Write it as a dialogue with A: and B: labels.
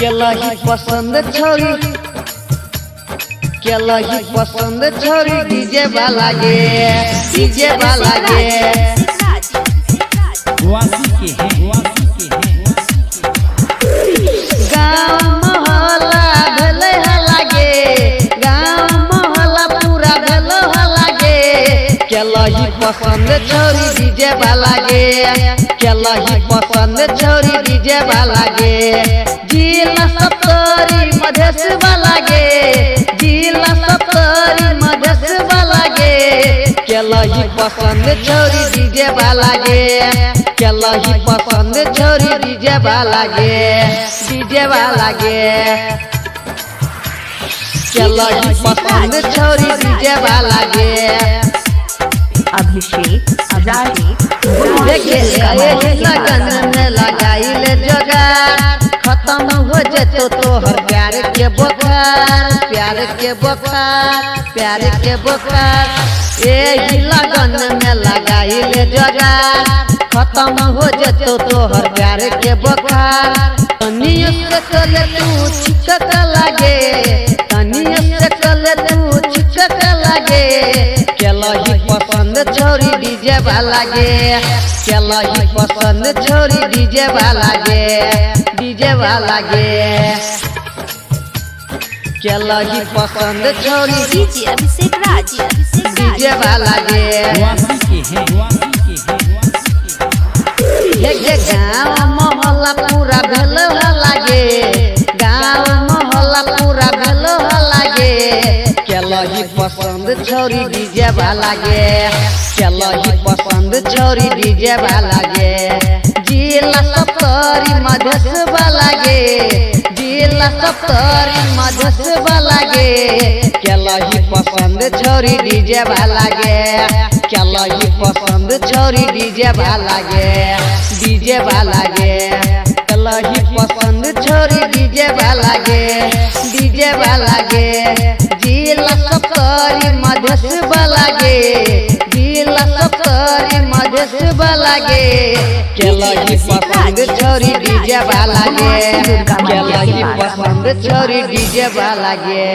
A: केलही पसंद छोरी केलही पसंद छोरी डीजे वाला गे गाँव मोहल्ला भेले हल्ला गे गाँव मोहल्ला पूरा भेलो हल्ला गे केलही पसंद छोरी डीजे वाला गे केलही पसंद छोरी डीजे वाला गे जिला सप्तरी मधेश वाला गे जिला सप्तरी मधेश वाला गे केलही पसंद छोरी डीजे वाला गे केलही पसंद छोरी डीजे वाला गे केलही पसंद छोरी डीजे वाला गे
B: अभिषेक
A: लगन में लगाइले जोगार खत्म हो जतो तोहर प्यार के बोखार एही लगन में लगाइले जोगार खत्म हो जतो तोहर प्यार के बोखार तनियो से चले तू छिकक लागे केलही पसंद छोरी डीजे वाला गे केलही पसंद छोरी डीजे वाला गे केलही पसंद छोरी
B: डीजे अभिषेक राज
A: डीजे वाला गे गाँव मोहल्ला पूरा भेलो हल्ला गे गाँव मोहल्ला पूरा भेलो हल्ला गे केलही पसंद छोरी डीजे वाला गे केलही पसंद छोरी डीजे वाला गे जिला सप्तरी मधेश वाला गे जिला सप्तरी मधेश वाला गे केलही पसंद छोरी डीजे वाला गे केलही पसंद छोरी डीजे वाला गे केलही पसंद छोरी डीजे वाला गे जिला सप्तरी मधेश वाला गे जिला सप्तरी मधेश वाला गे केलही पसंद छोरी डीजे वाला गे केलही पसंद छोरी डीजे वाला गे।